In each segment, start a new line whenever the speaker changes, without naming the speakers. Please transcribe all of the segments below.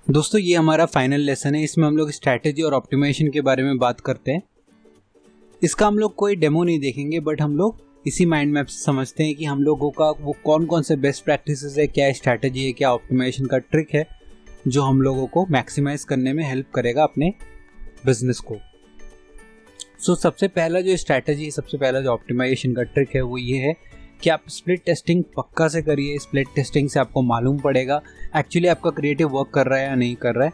दोस्तों ये हमारा फाइनल लेसन है। इसमें हम लोग स्ट्रैटेजी और ऑप्टिमाइजेशन के बारे में बात करते हैं। इसका हम लोग कोई डेमो नहीं देखेंगे, बट हम लोग इसी माइंड मैप से समझते हैं कि हम लोगों का वो कौन कौन से बेस्ट प्रैक्टिसेस है, क्या स्ट्रैटेजी है, क्या ऑप्टिमाइजेशन का ट्रिक है जो हम लोगों को मैक्सिमाइज करने में हेल्प करेगा अपने बिजनेस को। सबसे पहला जो स्ट्रैटेजी, सबसे पहला जो ऑप्टिमाइजेशन का ट्रिक है वो ये है कि आप स्प्लिट टेस्टिंग पक्का से करिए। स्प्लिट टेस्टिंग से आपको मालूम पड़ेगा एक्चुअली आपका क्रिएटिव वर्क कर रहा है या नहीं कर रहा है।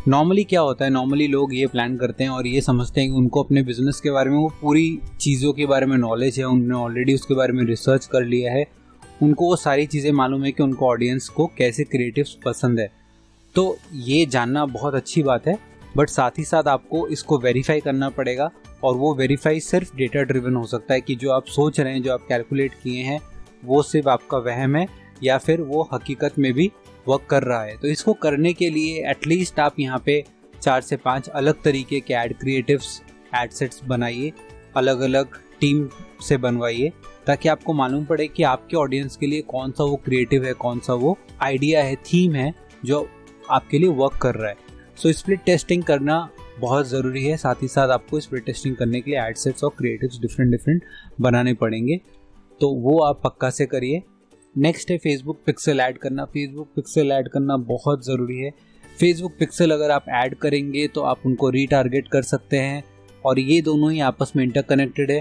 नॉर्मली क्या होता है, नॉर्मली लोग ये प्लान करते हैं और ये समझते हैं कि उनको अपने बिजनेस के बारे में वो पूरी चीज़ों के बारे में नॉलेज है, उन्होंने ऑलरेडी उसके बारे में रिसर्च कर लिया है, उनको वो सारी चीज़ें मालूम है कि उनको ऑडियंस को कैसे क्रिएटिव्स पसंद है। तो ये जानना बहुत अच्छी बात है, बट साथ ही साथ आपको इसको वेरीफाई करना पड़ेगा। और वो वेरीफाई सिर्फ डेटा ड्रिवन हो सकता है कि जो आप सोच रहे हैं, जो आप कैलकुलेट किए हैं, वो सिर्फ आपका वहम है या फिर वो हकीकत में भी वर्क कर रहा है। तो इसको करने के लिए एटलीस्ट आप यहाँ पे 4 से 5 अलग तरीके के ऐड क्रिएटिव्स, ऐड सेट्स बनाइए, अलग अलग टीम से बनवाइए, ताकि आपको मालूम पड़े कि आपके ऑडियंस के लिए कौन सा वो क्रिएटिव है, कौन सा वो आइडिया है, थीम है जो आपके लिए वर्क कर रहा है। स्प्लिट टेस्टिंग करना बहुत ज़रूरी है। साथ ही साथ आपको स्प्लिट टेस्टिंग करने के लिए एड सेट्स और क्रिएटिव्स डिफरेंट बनाने पड़ेंगे, तो वो आप पक्का से करिए। नेक्स्ट है फेसबुक पिक्सल ऐड करना। फेसबुक पिक्सल ऐड करना बहुत ज़रूरी है। फेसबुक पिक्सल अगर आप ऐड करेंगे तो आप उनको रीटारगेट कर सकते हैं और ये दोनों ही आपस में इंटरकनेक्टेड है,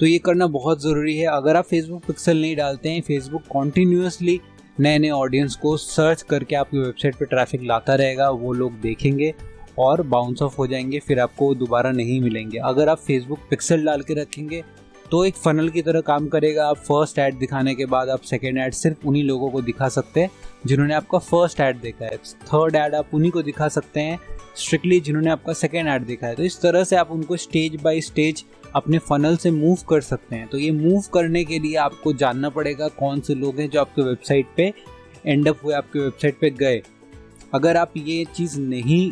तो ये करना बहुत ज़रूरी है। अगर आप फेसबुक पिक्सल नहीं डालते हैं, फेसबुक कॉन्टीन्यूसली नए नए ऑडियंस को सर्च करके आपकी वेबसाइट पे ट्रैफिक लाता रहेगा, वो लोग देखेंगे और बाउंस ऑफ हो जाएंगे, फिर आपको दोबारा नहीं मिलेंगे। अगर आप फेसबुक पिक्सल डाल के रखेंगे तो एक फनल की तरह काम करेगा। आप फर्स्ट ऐड दिखाने के बाद आप सेकेंड ऐड सिर्फ उन्हीं लोगों को दिखा सकते हैं जिन्होंने आपका फर्स्ट ऐड देखा है। थर्ड ऐड आप उन्हीं को दिखा सकते हैं स्ट्रिक्टली जिन्होंने आपका सेकेंड ऐड देखा है। तो इस तरह से आप उनको स्टेज बाय स्टेज अपने फनल से मूव कर सकते हैं। तो ये मूव करने के लिए आपको जानना पड़ेगा कौन से लोग हैं जो आपके वेबसाइट पे एंड अप हुए, आपके वेबसाइट पे गए। अगर आप ये चीज़ नहीं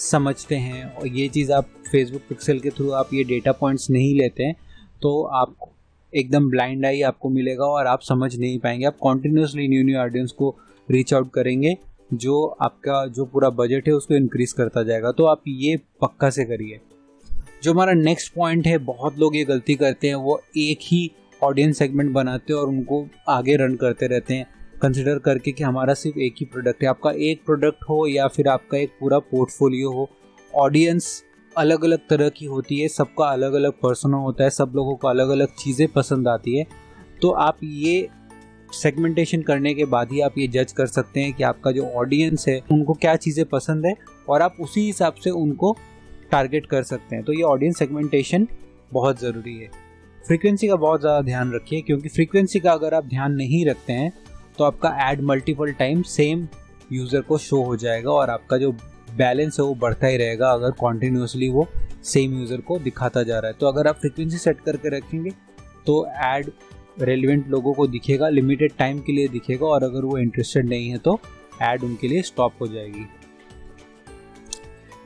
समझते हैं और ये चीज़ आप फेसबुक पिक्सल के थ्रू आप ये डेटा पॉइंट्स नहीं लेते हैं, तो आपको एकदम ब्लाइंड आई आपको मिलेगा और आप समझ नहीं पाएंगे। आप कॉन्टिन्यूसली न्यू ऑडियंस को रीच आउट करेंगे, जो आपका जो पूरा बजट है उसको इंक्रीज़ करता जाएगा। तो आप ये पक्का से करिए। जो हमारा नेक्स्ट पॉइंट है, बहुत लोग ये गलती करते हैं, वो एक ही ऑडियंस सेगमेंट बनाते हैं और उनको आगे रन करते रहते हैं कंसिडर करके कि हमारा सिर्फ एक ही प्रोडक्ट है। आपका एक प्रोडक्ट हो या फिर आपका एक पूरा पोर्टफोलियो हो, ऑडियंस अलग अलग तरह की होती है, सबका अलग अलग पर्सोना होता है, सब लोगों को अलग अलग चीज़ें पसंद आती है। तो आप ये सेगमेंटेशन करने के बाद ही आप ये जज कर सकते हैं कि आपका जो ऑडियंस है उनको क्या चीज़ें पसंद है और आप उसी हिसाब से उनको टारगेट कर सकते हैं। तो ये ऑडियंस सेगमेंटेशन बहुत ज़रूरी है। फ्रीक्वेंसी का बहुत ज़्यादा ध्यान रखिए, क्योंकि फ्रीक्वेंसी का अगर आप ध्यान नहीं रखते हैं तो आपका add multiple time same user को शो हो जाएगा और आपका जो बैलेंस है वो बढ़ता ही रहेगा अगर कॉन्टिन्यूसली वो सेम यूज़र को दिखाता जा रहा है। तो अगर आप फ्रीक्वेंसी सेट करके रखेंगे तो ऐड रेलिवेंट लोगों को दिखेगा, लिमिटेड टाइम के लिए दिखेगा, और अगर वो इंटरेस्टेड नहीं है तो ऐड उनके लिए स्टॉप हो जाएगी।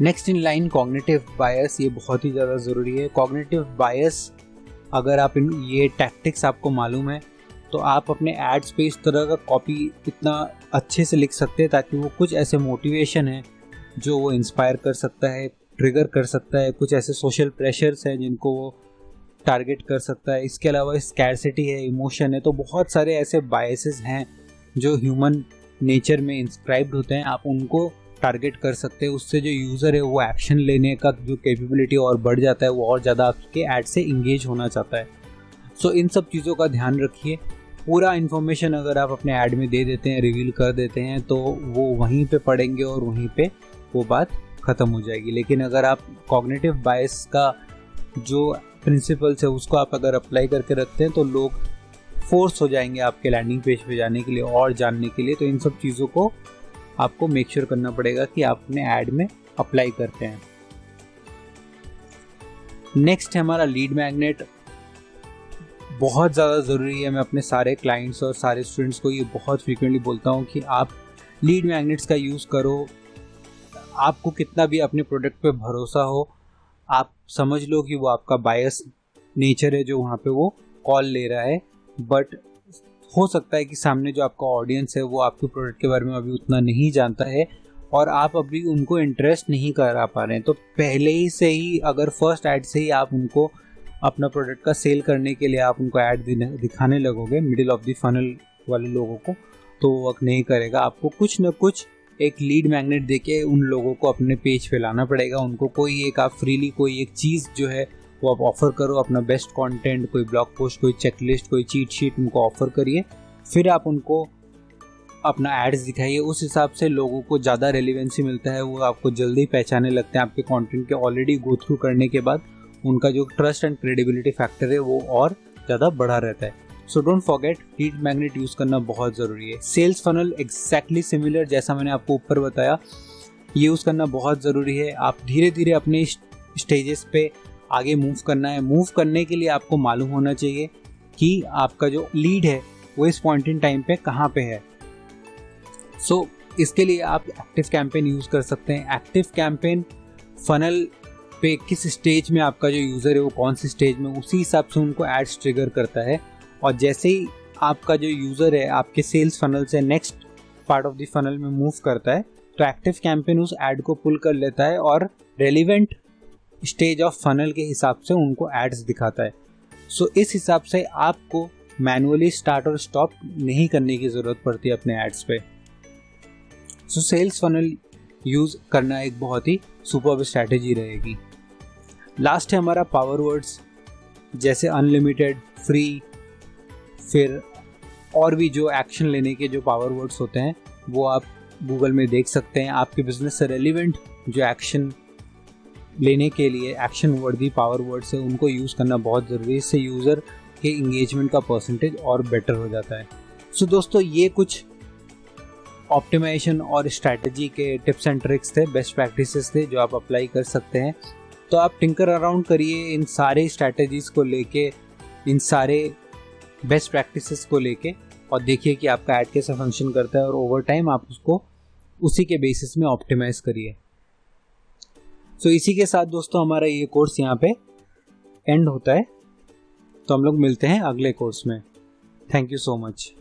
नेक्स्ट इन लाइन कॉग्निटिव बायस। ये बहुत ही ज़्यादा ज़रूरी है। कॉग्निटिव बायस, अगर आप ये टैक्टिक्स आपको मालूम है तो आप अपने एड्स पे इस तरह का कॉपी इतना अच्छे से लिख सकते हैं ताकि वो कुछ ऐसे मोटिवेशन है जो वो इंस्पायर कर सकता है, ट्रिगर कर सकता है, कुछ ऐसे सोशल प्रेशर्स हैं जिनको वो टारगेट कर सकता है। इसके अलावा स्कैरसिटी है, इमोशन है, तो बहुत सारे ऐसे बायसेस हैं जो ह्यूमन नेचर में इंस्क्राइब्ड होते हैं। आप उनको टारगेट कर सकते हैं, उससे जो यूज़र है वो एक्शन लेने का जो कैपेबिलिटी और बढ़ जाता है, वो और ज़्यादा आपके ऐड से इंगेज होना चाहता है। इन सब चीज़ों का ध्यान रखिए। पूरा इन्फॉर्मेशन अगर आप अपने ऐड में दे देते हैं, रिवील कर देते हैं, तो वो वहीं पे पढ़ेंगे और वहीं पे वो बात ख़त्म हो जाएगी। लेकिन अगर आप कॉग्निटिव बायस का जो प्रिंसिपल्स है उसको आप अगर अप्लाई करके रखते हैं तो लोग फोर्स हो जाएंगे आपके लैंडिंग पेज पे जाने के लिए और जानने के लिए। तो इन सब चीज़ों को आपको मेक श्योर करना पड़ेगा कि आप अपने ऐड में अप्लाई करते हैं। नेक्स्ट है हमारा लीड मैग्नेट। बहुत ज़्यादा ज़रूरी है। मैं अपने सारे क्लाइंट्स और सारे स्टूडेंट्स को ये बहुत फ्रीक्वेंटली बोलता हूँ कि आप लीड मैग्नेट्स का यूज़ करो। आपको कितना भी अपने प्रोडक्ट पे भरोसा हो, आप समझ लो कि वो आपका बायस नेचर है जो वहाँ पे वो कॉल ले रहा है, बट हो सकता है कि सामने जो आपका ऑडियंस है वो आपके प्रोडक्ट के बारे में अभी उतना नहीं जानता है, और आप अभी उनको इंटरेस्ट नहीं करा पा रहे हैं, तो पहले ही से ही अगर फर्स्ट ऐड से ही आप उनको अपना प्रोडक्ट का सेल करने के लिए आप उनको ऐड दिखाने लगोगे मिडिल ऑफ द फनल वाले लोगों को, तो वो वर्क नहीं करेगा। आपको कुछ ना कुछ एक लीड मैग्नेट देके उन लोगों को अपने पेज पे लाना पड़ेगा। उनको कोई एक आप फ्रीली कोई एक चीज़ जो है वो आप ऑफ़र करो, अपना बेस्ट कंटेंट, कोई ब्लॉग पोस्ट, कोई चेकलिस्ट, कोई चीट शीट उनको ऑफ़र करिए। फिर आप उनको अपना एड्स दिखाइए। उस हिसाब से लोगों को ज़्यादा रेलिवेंसी मिलता है, वो आपको जल्दी पहचाने लगते हैं। आपके कंटेंट के ऑलरेडी गो थ्रू करने के बाद उनका जो ट्रस्ट एंड क्रेडिबिलिटी फैक्टर है वो और ज़्यादा बढ़ा रहता है। So don't forget, lead magnet use करना बहुत ज़रूरी है। सेल्स फनल एग्जैक्टली सिमिलर, जैसा मैंने आपको ऊपर बताया, यूज़ करना बहुत ज़रूरी है। आप धीरे धीरे अपने स्टेजेस पे आगे मूव करना है। मूव करने के लिए आपको मालूम होना चाहिए कि आपका जो लीड है वो इस पॉइंट इन टाइम पे कहाँ पे है। सो इसके लिए आप एक्टिव कैंपेन यूज़ कर सकते हैं। एक्टिव कैंपेन फनल पे किस स्टेज में आपका जो यूज़र है वो कौन सी स्टेज में, उसी हिसाब से उनको एड्स ट्रिगर करता है। और जैसे ही आपका जो यूज़र है आपके सेल्स फनल से next part of the funnel में मूव करता है, तो एक्टिव कैंपेन उस ऐड को पुल कर लेता है और रेलिवेंट स्टेज ऑफ फनल के हिसाब से उनको एड्स दिखाता है। सो इस हिसाब से आपको मैनुअली स्टार्ट और स्टॉप नहीं करने की ज़रूरत पड़ती अपने एड्स पे। सो सेल्स फनल यूज़ करना एक बहुत ही सुपर्ब स्ट्रैटेजी रहेगी। लास्ट है हमारा पावर वर्ड्स, जैसे अनलिमिटेड, फ्री, फिर और भी जो एक्शन लेने के जो पावर वर्ड्स होते हैं वो आप गूगल में देख सकते हैं। आपके बिजनेस से रेलिवेंट जो एक्शन लेने के लिए एक्शन वर्दी पावर वर्ड्स है उनको यूज़ करना बहुत ज़रूरी है। इससे यूज़र के इंगेजमेंट का परसेंटेज और बेटर हो जाता है। सो दोस्तों, ये कुछ ऑप्टिमाइजेशन और स्ट्रैटेजी के टिप्स एंड ट्रिक्स थे, बेस्ट प्रैक्टिसेस थे जो आप अप्लाई कर सकते हैं। तो आप टिंकर अराउंड करिए इन सारे स्ट्रैटेजीज़ को लेके, इन सारे बेस्ट प्रैक्टिसेस को लेके, और देखिए कि आपका ऐड कैसे फंक्शन करता है और ओवर टाइम आप उसको उसी के बेसिस में ऑप्टिमाइज़ करिए। सो इसी के साथ दोस्तों हमारा ये कोर्स यहाँ पे एंड होता है। तो हम लोग मिलते हैं अगले कोर्स में। Thank you so much.